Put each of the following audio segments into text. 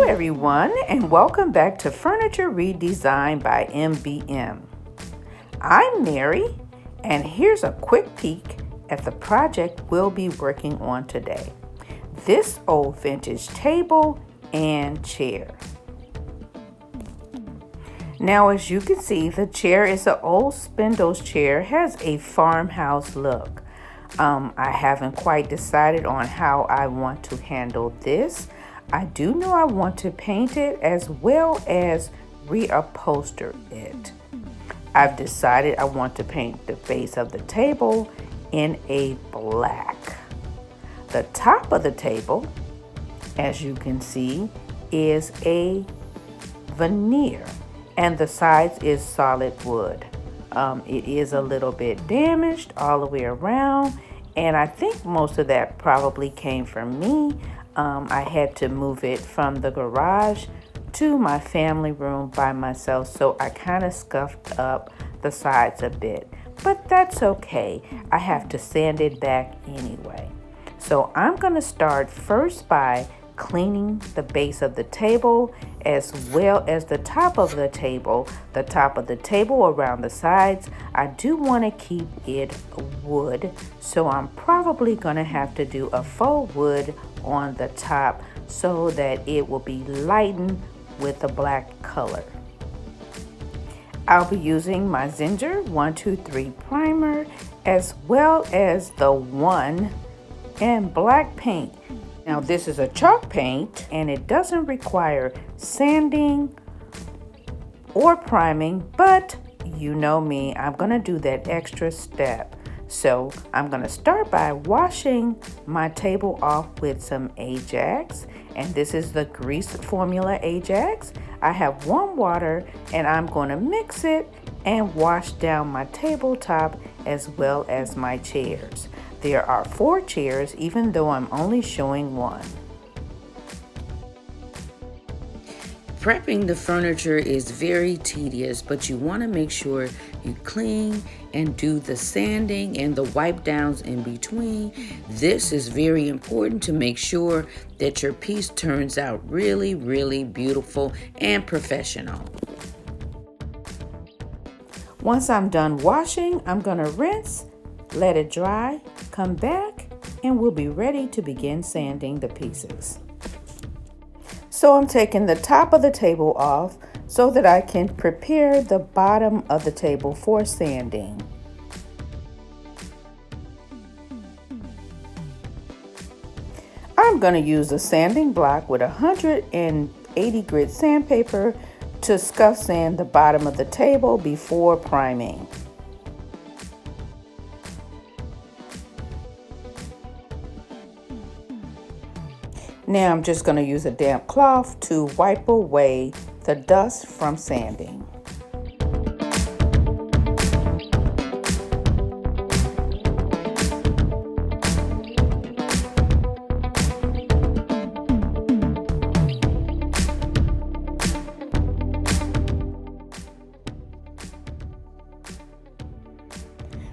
everyone, and welcome back to Furniture Redesign by MBM. I'm Mary, and here's a quick peek at the project we'll be working on today. This old vintage table and chair. Now, as you can see, the chair is an old spindles chair, has a farmhouse look. I haven't quite decided on how I want to handle this. I do know I want to paint it as well as reupholster it. I've decided I want to paint the base of the table in a black. The top of the table, as you can see, is a veneer and the sides is solid wood. It is a little bit damaged all the way around, and I think most of that probably came from me. I had to move it from the garage to my family room by myself, so I kind of scuffed up the sides a bit, but that's okay. I have to sand it back anyway. So I'm going to start first by cleaning the base of the table as well as the top of the table. The top of the table around the sides, I do want to keep it wood, so I'm probably going to have to do a faux wood on the top so that it will be lightened with a black color. I'll be using my Zinger 123 primer as well as the one and black paint. Now this is a chalk paint and it doesn't require sanding or priming, but you know me, I'm gonna do that extra step. So I'm gonna start by washing my table off with some Ajax, and this is the grease formula Ajax. I have warm water and I'm gonna mix it and wash down my tabletop as well as my chairs. There are 4 chairs, even though I'm only showing one. Prepping the furniture is very tedious, but you want to make sure you clean and do the sanding and the wipe downs in between. This is very important to make sure that your piece turns out really, really beautiful and professional. Once I'm done washing, I'm going to rinse, let it dry, come back, and we'll be ready to begin sanding the pieces. So I'm taking the top of the table off so that I can prepare the bottom of the table for sanding. I'm going to use a sanding block with 180 grit sandpaper to scuff sand the bottom of the table before priming. Now I'm just going to use a damp cloth to wipe away the dust from sanding.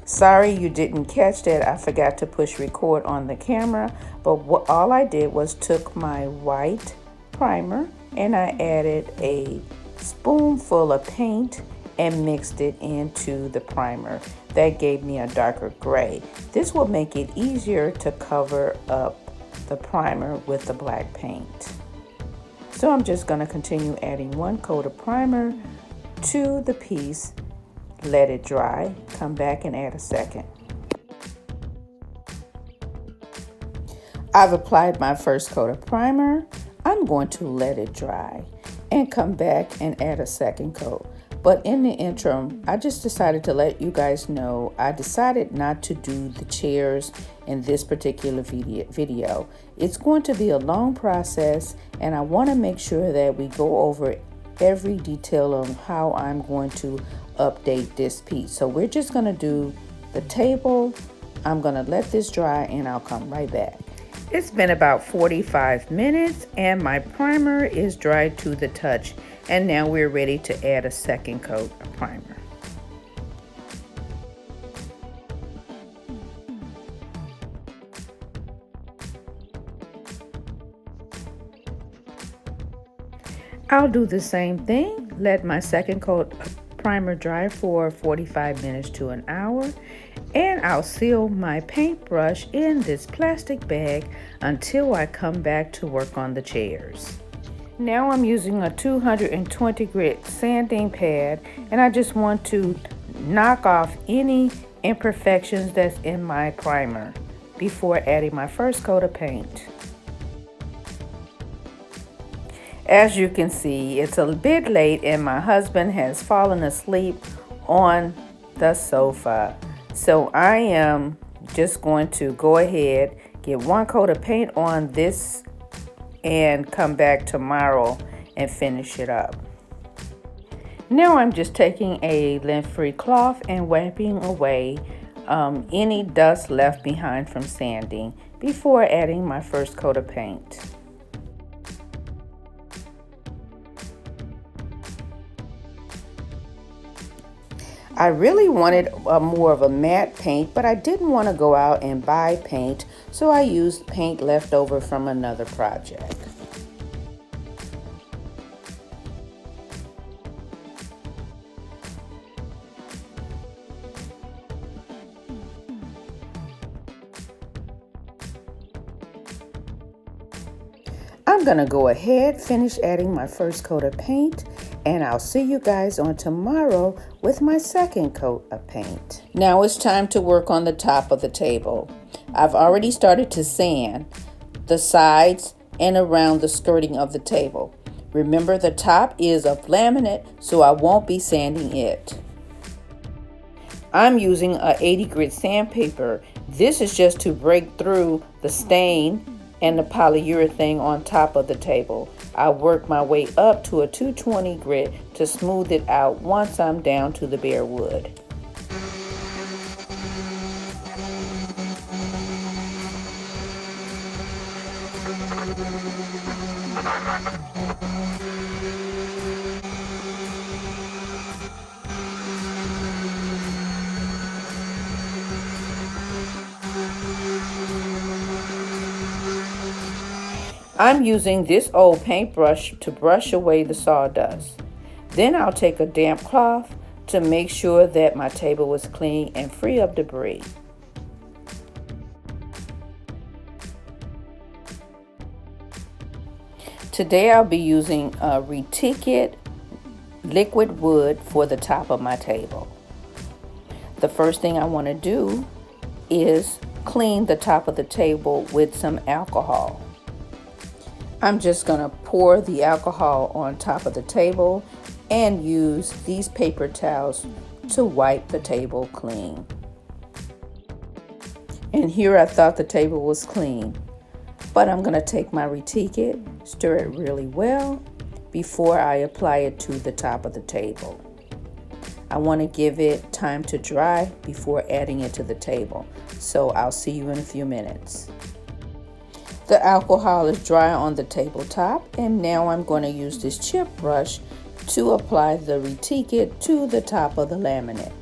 Sorry you didn't catch that. I forgot to push record on the camera, but all I did was took my white primer and I added a spoonful of paint and mixed it into the primer. That gave me a darker gray. This will make it easier to cover up the primer with the black paint. So I'm just going to continue adding 1 coat of primer to the piece. Let it dry, come back and add a second. I've applied my first coat of primer. I'm going to let it dry and come back and add a second coat. But in the interim, I just decided to let you guys know I decided not to do the chairs in this particular video. It's going to be a long process and I want to make sure that we go over every detail on how I'm going to update this piece. So we're just going to do the table. I'm going to let this dry and I'll come right back. It's been about 45 minutes and my primer is dried to the touch, and now we're ready to add a second coat of primer. I'll do the same thing. Let my second coat of primer dry for 45 minutes to an hour, and I'll seal my paintbrush in this plastic bag until I come back to work on the chairs. Now I'm using a 220 grit sanding pad, and I just want to knock off any imperfections that's in my primer before adding my first coat of paint. As you can see, it's a bit late and my husband has fallen asleep on the sofa. So I am just going to go ahead, get one coat of paint on this and come back tomorrow and finish it up. Now I'm just taking a lint-free cloth and wiping away any dust left behind from sanding before adding my first coat of paint. I really wanted more of a matte paint, but I didn't want to go out and buy paint, so I used paint left over from another project. I'm going to go ahead, finish adding my first coat of paint, and I'll see you guys on tomorrow with my second coat of paint. Now it's time to work on the top of the table. I've already started to sand the sides and around the skirting of the table. Remember, the top is of laminate, so I won't be sanding it. I'm using a 80 grit sandpaper. This is just to break through the stain and the polyurethane on top of the table. I work my way up to a 220 grit to smooth it out once I'm down to the bare wood. I'm using this old paintbrush to brush away the sawdust. Then I'll take a damp cloth to make sure that my table is clean and free of debris. Today I'll be using a reticulated liquid wood for the top of my table. The first thing I want to do is clean the top of the table with some alcohol. I'm just going to pour the alcohol on top of the table and use these paper towels to wipe the table clean. And here I thought the table was clean, but I'm going to take my reticulated, stir it really well before I apply it to the top of the table. I want to give it time to dry before adding it to the table, so I'll see you in a few minutes. The alcohol is dry on the tabletop, and now I'm going to use this chip brush to apply the reticulated to the top of the laminate.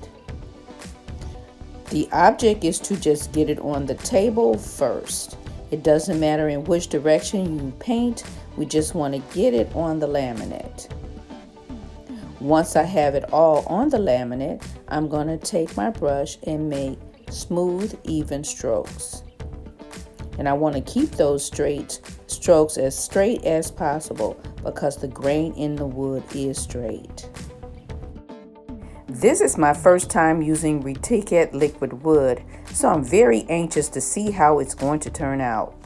The object is to just get it on the table first. It doesn't matter in which direction you paint, we just want to get it on the laminate. Once I have it all on the laminate, I'm going to take my brush and make smooth, even strokes. And I want to keep those straight strokes as straight as possible because the grain in the wood is straight. This is my first time using reticulated liquid wood, so I'm very anxious to see how it's going to turn out.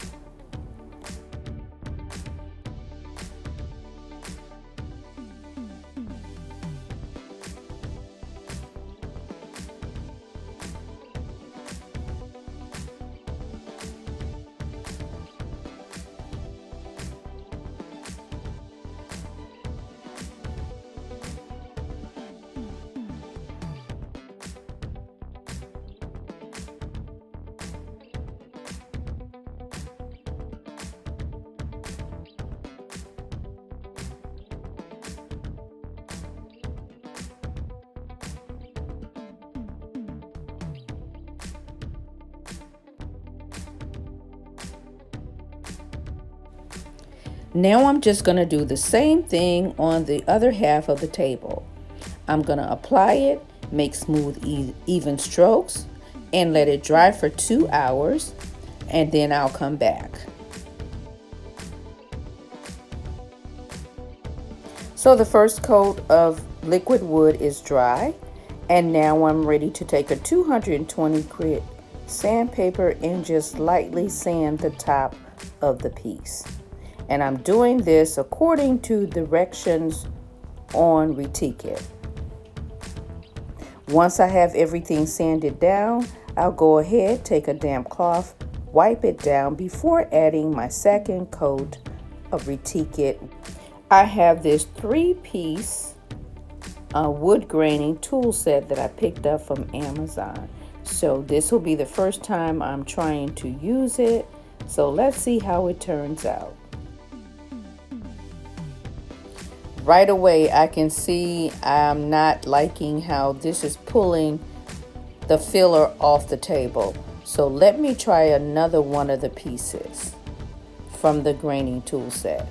Now I'm just going to do the same thing on the other half of the table. I'm going to apply it, make smooth, even strokes, and let it dry for 2 hours, and then I'll come back. So the first coat of liquid wood is dry, and now I'm ready to take a 220 grit sandpaper and just lightly sand the top of the piece. And I'm doing this according to directions on Retique. Once I have everything sanded down, I'll go ahead, take a damp cloth, wipe it down before adding my second coat of Retique. I have this 3-piece wood graining tool set that I picked up from Amazon. So this will be the first time I'm trying to use it. So let's see how it turns out. Right away, I can see I'm not liking how this is pulling the filler off the table. So let me try another one of the pieces from the graining tool set.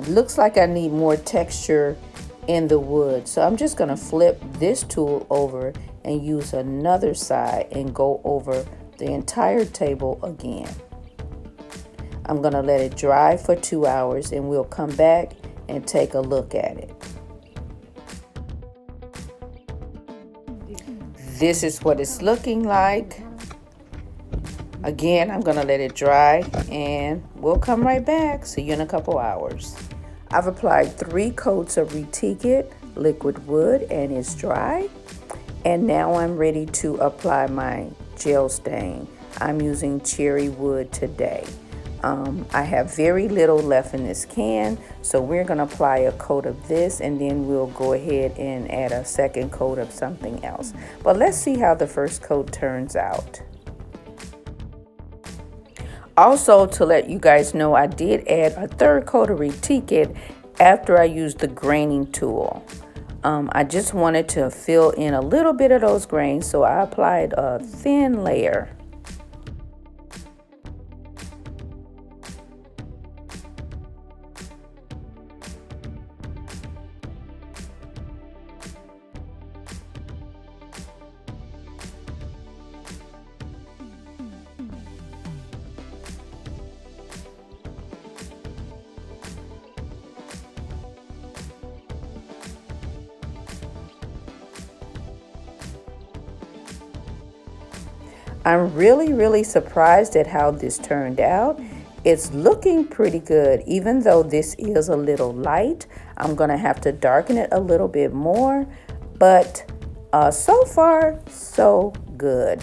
Looks like I need more texture in the wood. So I'm just going to flip this tool over and use another side and go over the entire table again. I'm going to let it dry for 2 hours and we'll come back and take a look at it. This is what it's looking like. Again, I'm going to let it dry and we'll come right back. See you in a couple hours. I've applied 3 coats of Retique liquid wood and it's dry. And now I'm ready to apply my gel stain. I'm using cherry wood today. I have very little left in this can, so we're going to apply a coat of this and then we'll go ahead and add a second coat of something else. But let's see how the first coat turns out. Also, to let you guys know, I did add a third coat of Retique after I used the graining tool. I just wanted to fill in a little bit of those grains, so I applied a thin layer. I'm really surprised at how this turned out. It's looking pretty good, even though this is a little light. I'm gonna have to darken it a little bit more, but so far, so good.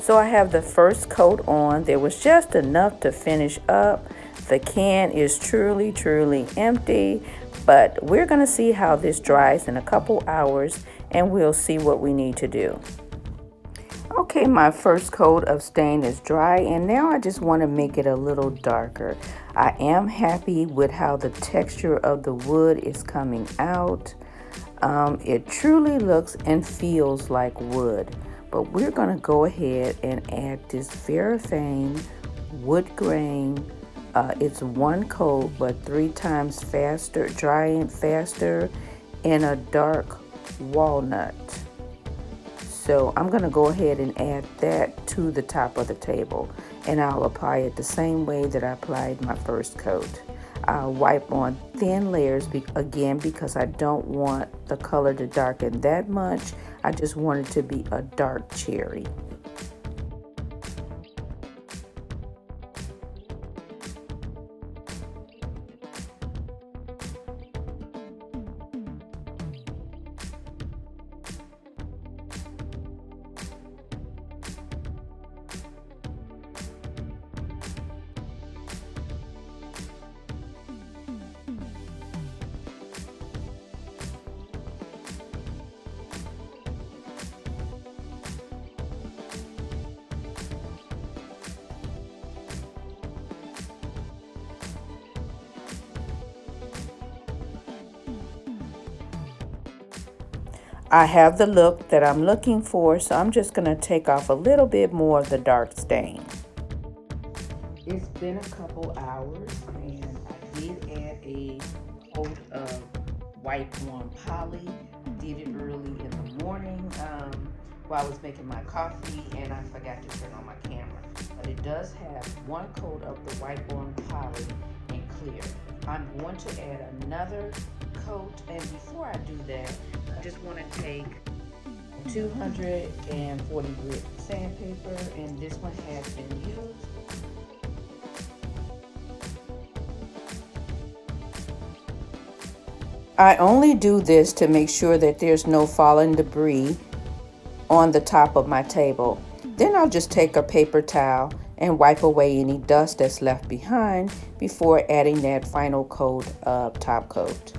So I have the first coat on. There was just enough to finish up. The can is truly empty, but we're gonna see how this dries in a couple hours and we'll see what we need to do. Okay, my first coat of stain is dry and now I just want to make it a little darker. I am happy with how the texture of the wood is coming out. It truly looks and feels like wood. But we're going to go ahead and add this Veraphane wood grain. It's 1 coat, but 3 times faster, drying faster, in a dark walnut. So I'm going to go ahead and add that to the top of the table, and I'll apply it the same way that I applied my first coat. I'll wipe on thin layers again because I don't want the color to darken that much. I just want it to be a dark cherry. I have the look that I'm looking for, so I'm just going to take off a little bit more of the dark stain. It's been a couple hours, and I did add a coat of white on poly. Did it early in the morning while I was making my coffee, and I forgot to turn on my camera. But it does have one coat of the white on poly and clear. I'm going to add another coat, and before I do that, I just want to take 240 grit sandpaper, and this one has been used. I only do this to make sure that there's no fallen debris on the top of my table. Then I'll just take a paper towel and wipe away any dust that's left behind before adding that final coat of top coat.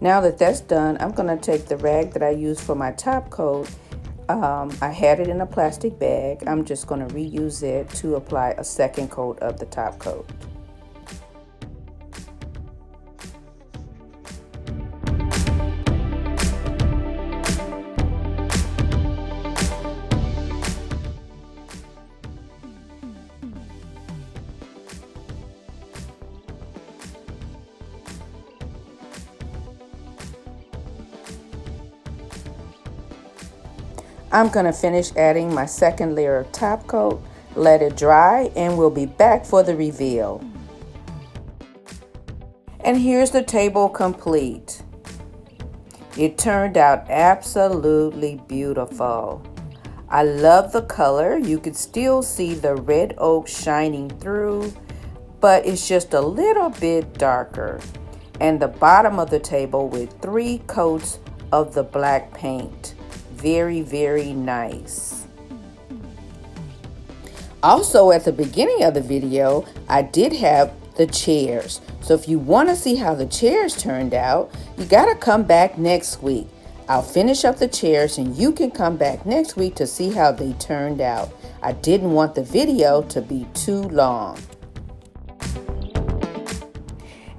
Now that that's done, I'm going to take the rag that I used for my top coat. I had it in a plastic bag. I'm just going to reuse it to apply a second coat of the top coat. I'm going to finish adding my second layer of top coat, let it dry, and we'll be back for the reveal. And here's the table complete. It turned out absolutely beautiful. I love the color. You can still see the red oak shining through, but it's just a little bit darker. And the bottom of the table with 3 coats of the black paint. Very, very nice. Also, at the beginning of the video, I did have the chairs. So if you want to see how the chairs turned out, you got to come back next week. I'll finish up the chairs and you can come back next week to see how they turned out. I didn't want the video to be too long.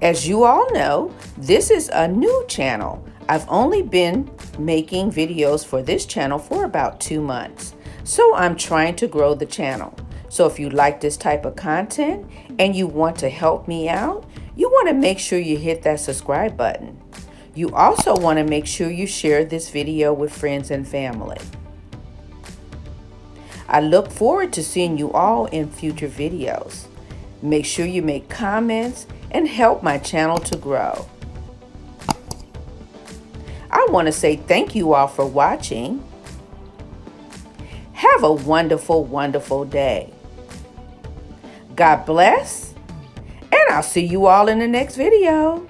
As you all know, this is a new channel. I've only been making videos for this channel for about 2 months. So I'm trying to grow the channel. So if you like this type of content and you want to help me out, you want to make sure you hit that subscribe button. You also want to make sure you share this video with friends and family. I look forward to seeing you all in future videos. Make sure you make comments and help my channel to grow. I want to say thank you all for watching. Have a wonderful, wonderful day. God bless, and I'll see you all in the next video.